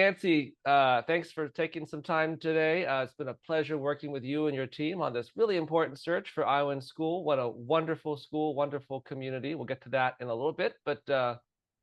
Nancy, thanks for taking some time today. It's been a pleasure working with you and your team on this really important search for Island School. What a wonderful school, wonderful community. We'll get to that in a little bit, but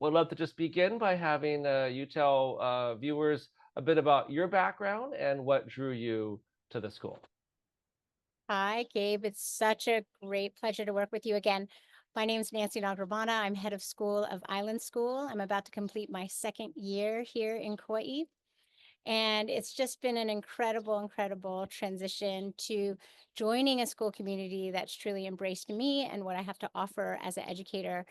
would love to just begin by having you tell viewers a bit about your background and what drew you to the school. Hi, Gabe. It's such a great pleasure to work with you again. My name is Nancy Nagrabana. I'm head of school of Island School. I'm about to complete my second year here in Kauai. And it's just been an incredible transition to joining a school community that's truly embraced me and what I have to offer as an educator.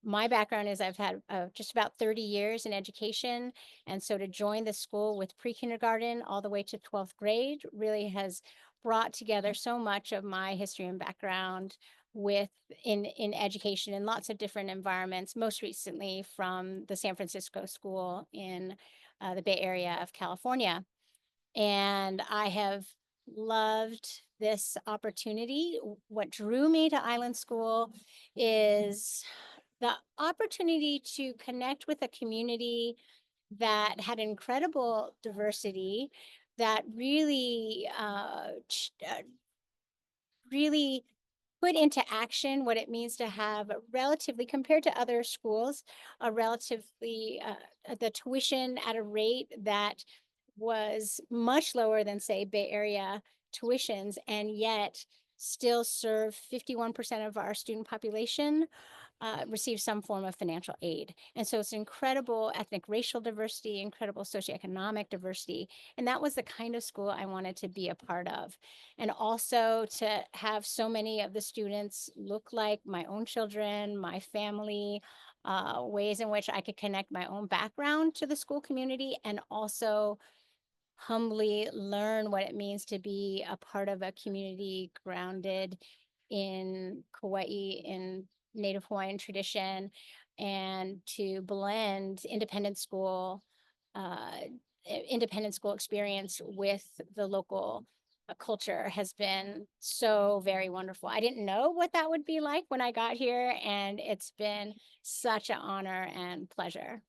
My background is I've had just about 30 years in education. And so to join the school with pre-kindergarten all the way to 12th grade really has brought together so much of my history and background with in education in lots of different environments, most recently from the San Francisco School in the Bay Area of California. And I have loved this opportunity. What drew me to Island School is the opportunity to connect with a community that had incredible diversity that really put into action what it means to have a relatively, compared to other schools, a relatively the tuition at a rate that was much lower than, say, Bay Area tuitions, and yet still serve 51% of our student population receive some form of financial aid. And so it's incredible ethnic racial diversity, incredible socioeconomic diversity. And that was the kind of school I wanted to be a part of. And also to have so many of the students look like my own children, my family, ways in which I could connect my own background to the school community and also humbly learn what it means to be a part of a community grounded in Kauai, in Native Hawaiian tradition, and to blend uh, independent school experience with the local culture has been so very wonderful. I didn't know what that would be like when I got here, and it's been such an honor and pleasure.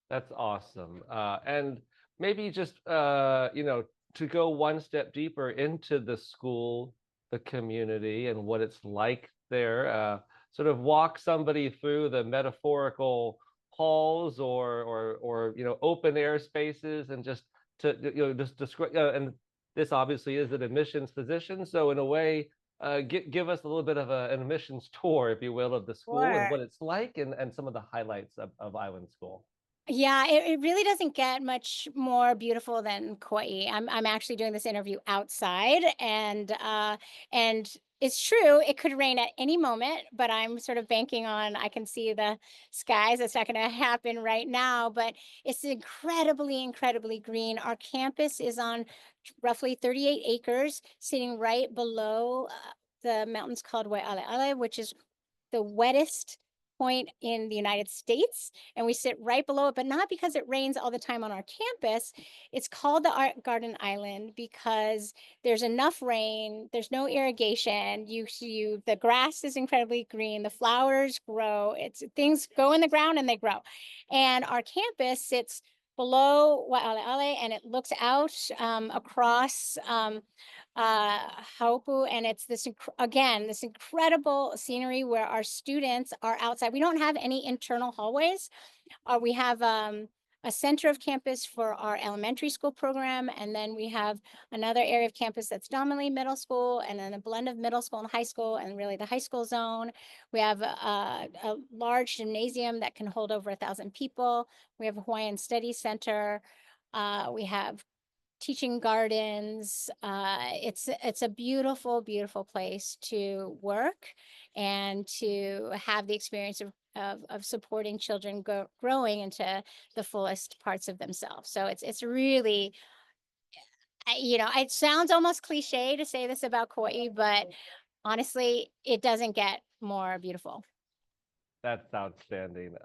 That's awesome. And maybe just to go one step deeper into the school, the community, and what it's like there. Sort of walk somebody through the metaphorical halls or open air spaces, and just to just describe. And this obviously is an admissions position, so in a way, give us a little bit of an admissions tour, if you will, of the school and Sure. what it's like, and some of the highlights of Island School. Yeah, it really doesn't get much more beautiful than Kauai. I'm actually doing this interview outside, and it's true, it could rain at any moment, but I'm sort of banking on I can see the skies. That's not gonna happen right now, but it's incredibly green. Our campus is on roughly 38 acres, sitting right below the mountains called Waialeale, which is the wettest point in the United States, and we sit right below it, but not because it rains all the time on our campus. It's called the Art Garden Island because there's enough rain, there's no irrigation. The grass is incredibly green, the flowers grow, it's things go in the ground and they grow. And our campus sits below Waialeale and it looks out across Haupu, and it's again this incredible scenery where our students are outside. We don't have any internal hallways. We have a center of campus for our elementary school program, and then we have another area of campus that's dominantly middle school, and then a blend of middle school and high school, and really the high school zone. We have a large gymnasium that can hold over 1,000 people. We have a Hawaiian Studies Center. We have teaching gardens. It's a beautiful place to work and to have the experience of supporting children growing into the fullest parts of themselves. So it's really, it sounds almost cliche to say this about Kauai, but honestly, it doesn't get more beautiful. That's outstanding.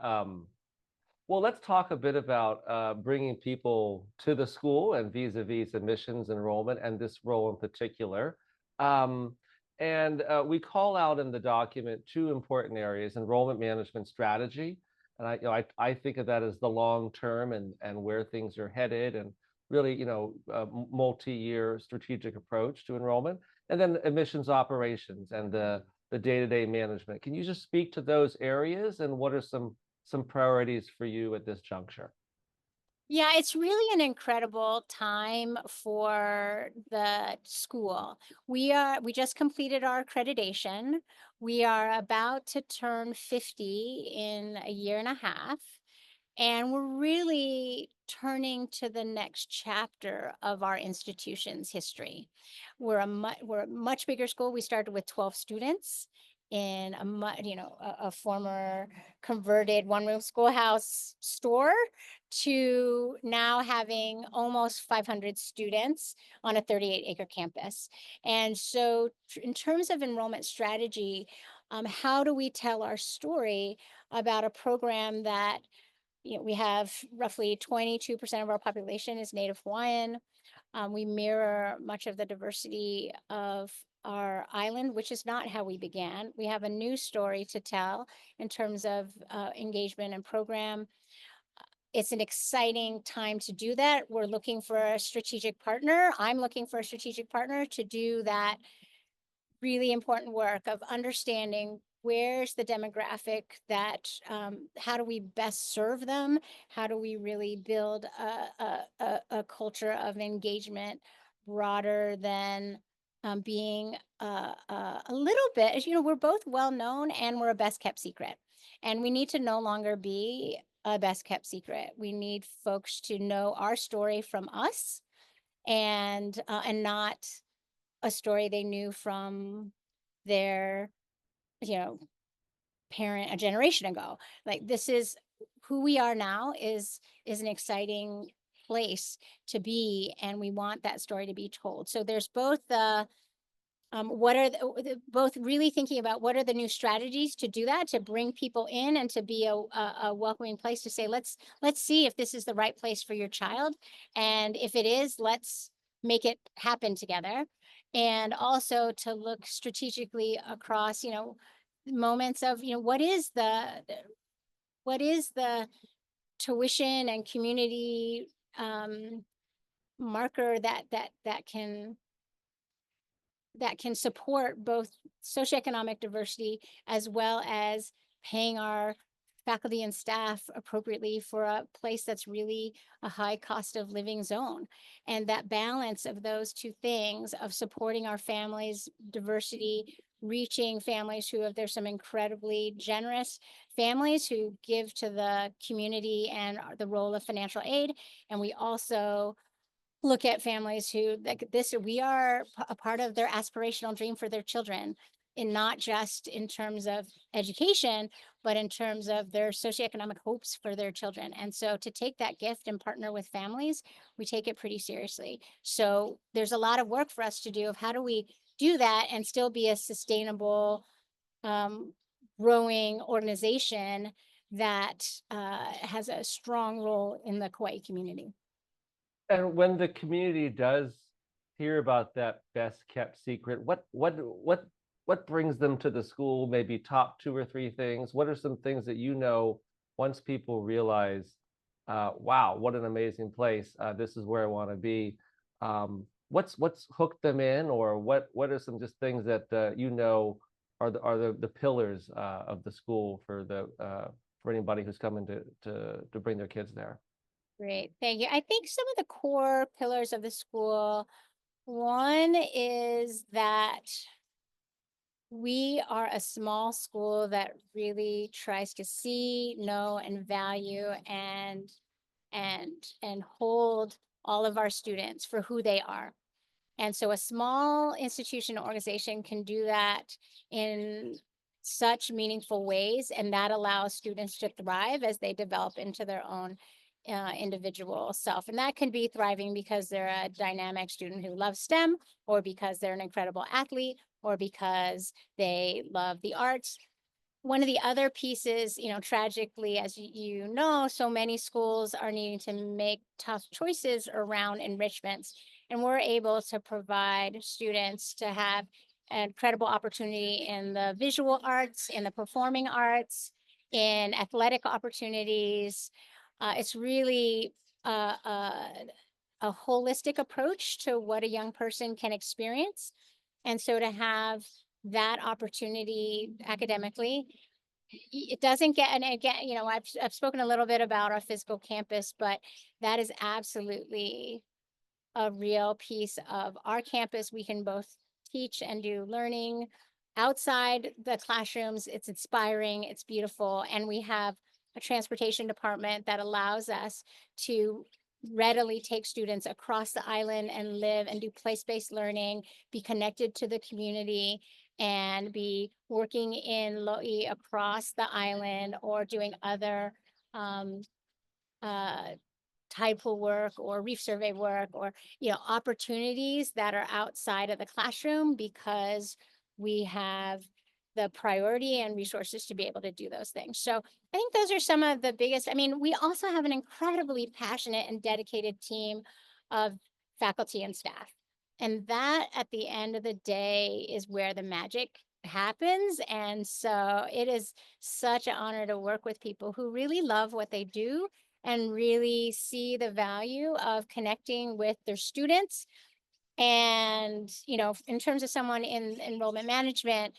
Well, let's talk a bit about bringing people to the school and vis-a-vis admissions enrollment and this role in particular. Um, and we call out in the document two important areas: enrollment management strategy And I think of that as the long term and where things are headed, and really, a multi-year strategic approach to enrollment, and then admissions operations and the day-to-day management. Can you just speak to those areas and what are some priorities for you at this juncture? Yeah, it's really an incredible time for the school. We just completed our accreditation. We are about to turn 50 in a year and a half. And we're really turning to the next chapter of our institution's history. We're a much bigger school. We started with 12 students in a former converted one-room schoolhouse store to now having almost 500 students on a 38-acre campus. And so, in terms of enrollment strategy, how do we tell our story about a program that we have roughly 22% of our population is Native Hawaiian. We mirror much of the diversity of our island, which is not how we began. We have a new story to tell in terms of engagement and program. It's an exciting time to do that. We're looking for a strategic partner. I'm looking for a strategic partner to do that really important work of understanding where's the demographic that how do we best serve them, how do we really build a culture of engagement broader than being a little bit, we're both well known and we're a best kept secret, and we need to no longer be a best kept secret. We need folks to know our story from us, and not a story they knew from their, you know, parent a generation ago. Like, this is who we are now is an exciting place to be, and we want that story to be told. So there's both the what are both really thinking about what are the new strategies to do that, to bring people in and to be a welcoming place to say, let's see if this is the right place for your child, and if it is, let's make it happen together. And also to look strategically across, moments of, what is the tuition and community marker that can support both socioeconomic diversity as well as paying our faculty and staff appropriately for a place that's really a high cost of living zone. And that balance of those two things of supporting our families, diversity, reaching families there's some incredibly generous families who give to the community and the role of financial aid. And we also look at families who, like this, we are a part of their aspirational dream for their children, and not just in terms of education, but in terms of their socioeconomic hopes for their children. And so to take that gift and partner with families, we take it pretty seriously. So there's a lot of work for us to do of how do we do that and still be a sustainable, growing organization that has a strong role in the Kauai community. And when the community does hear about that best kept secret, what brings them to the school? Maybe top two or three things. What are some things that once people realize, wow, what an amazing place. This is where I want to be. What's hooked them in, or what are some just things that are the pillars of the school for anybody who's coming to bring their kids there? Great, thank you. I think some of the core pillars of the school, one is that we are a small school that really tries to see, know, and value and hold all of our students for who they are. And so a small institution or organization can do that in such meaningful ways, and that allows students to thrive as they develop into their own individual self. And that can be thriving because they're a dynamic student who loves STEM, or because they're an incredible athlete, or because they love the arts. One of the other pieces, tragically, as you know, so many schools are needing to make tough choices around enrichments, and we're able to provide students to have an incredible opportunity in the visual arts, in the performing arts, in athletic opportunities. It's really uh, uh, a holistic approach to what a young person can experience. And so to have that opportunity academically, it doesn't get, and again, I've spoken a little bit about our physical campus, but that is absolutely a real piece of our campus. We can both teach and do learning outside the classrooms. It's inspiring, it's beautiful, and we have a transportation department that allows us to readily take students across the island and live and do place-based learning, be connected to the community, and be working in Lo'i across the island or doing other um, uh, tide pool work or reef survey work or opportunities that are outside of the classroom because we have the priority and resources to be able to do those things. So I think those are some of the biggest. I mean, we also have an incredibly passionate and dedicated team of faculty and staff. And that at the end of the day is where the magic happens. And so it is such an honor to work with people who really love what they do and really see the value of connecting with their students. And, in terms of someone in enrollment management,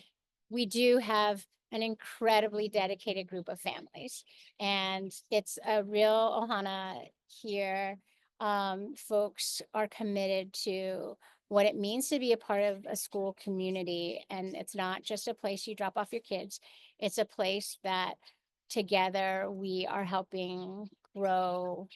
we do have an incredibly dedicated group of families. And it's a real ohana here. Folks are committed to what it means to be a part of a school community. And it's not just a place you drop off your kids, it's a place that together we are helping grow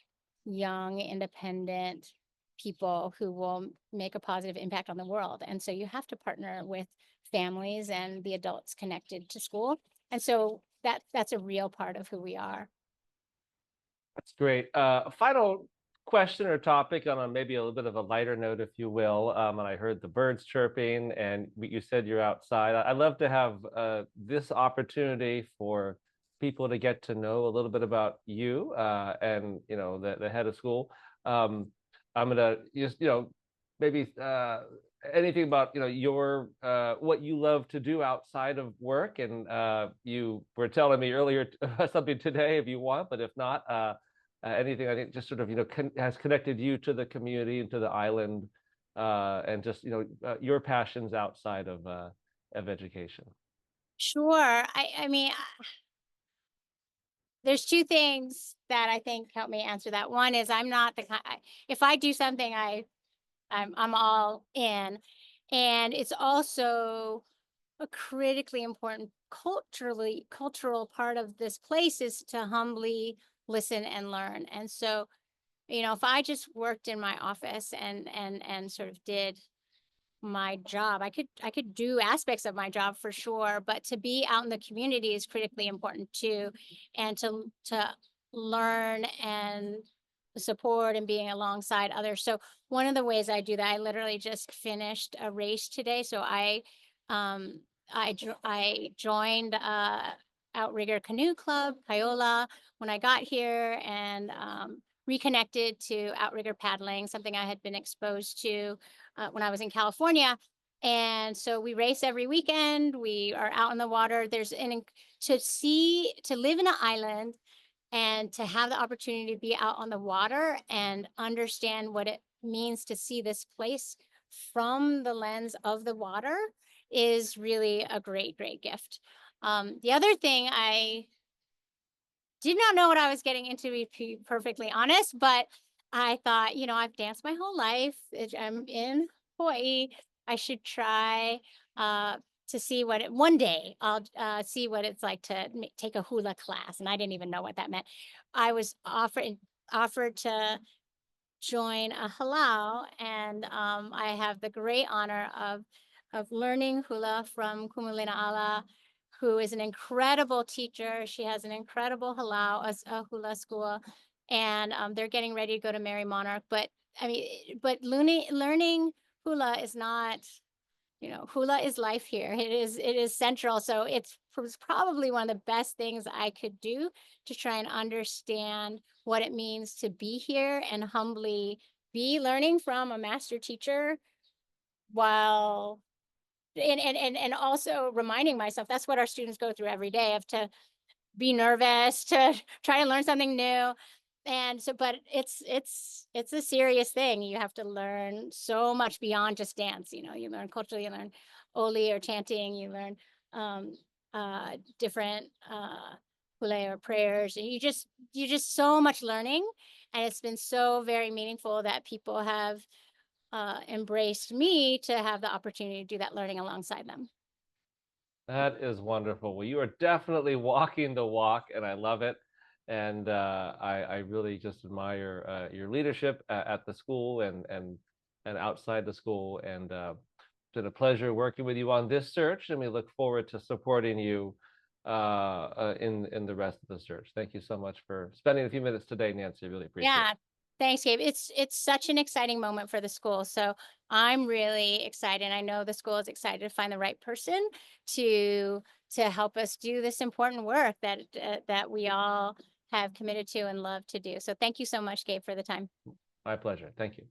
young, independent people who will make a positive impact on the world. And so you have to partner with families and the adults connected to school. And so that's a real part of who we are. That's great. A final question or topic on maybe a little bit of a lighter note, if you will. And I heard the birds chirping, and you said you're outside. I'd love to have this opportunity for people to get to know a little bit about you and the head of school. I'm gonna just maybe anything about your what you love to do outside of work, and you were telling me earlier something today if you want, but if not, anything I think just sort of has connected you to the community and to the island, and just your passions outside of education. Sure. I mean, there's two things that I think help me answer that. One is I'm not the kind, if I do something, I'm all in. And it's also a critically important cultural part of this place is to humbly listen and learn. And so, if I just worked in my office and sort of did my job, I could do aspects of my job for sure, but to be out in the community is critically important too, and to learn and support and being alongside others. So one of the ways I do that, I literally just finished a race today. So um I joined Outrigger Canoe Club, Kaiola, when I got here, and reconnected to outrigger paddling, something I had been exposed to when I was in California. And so we race every weekend. We are out in the water. To live in an island and to have the opportunity to be out on the water and understand what it means to see this place from the lens of the water is really a great, great gift. The other thing, I did not know what I was getting into, to be perfectly honest, but I thought, I've danced my whole life. I'm in Hawaii. I should try to see one day I'll see what it's like to take a hula class. And I didn't even know what that meant. I was offered to join a halau, and I have the great honor of learning hula from Kumulina Ala, who is an incredible teacher. She has an incredible halau, a hula school, and they're getting ready to go to Mary Monarch. But I mean, but learning hula is not, hula is life here. It is central. So it was probably one of the best things I could do to try and understand what it means to be here and humbly be learning from a master teacher while and also reminding myself that's what our students go through every day, of to be nervous, to try to learn something new. And so, but it's a serious thing. You have to learn so much beyond just dance. You learn culture, you learn Oli or chanting, you learn um different hule or prayers. And you just so much learning. And it's been so very meaningful that people have embraced me to have the opportunity to do that learning alongside them. That is wonderful. Well, you are definitely walking the walk, and I love it. And I really just admire your leadership at the school and outside the school. And it's been a pleasure working with you on this search, and we look forward to supporting you in the rest of the search. Thank you so much for spending a few minutes today, Nancy. I really appreciate Yeah. it. Thanks, Gabe. It's such an exciting moment for the school. So I'm really excited. I know the school is excited to find the right person to to help us do this important work that we all have committed to and love to do. So thank you so much, Gabe, for the time. My pleasure. Thank you.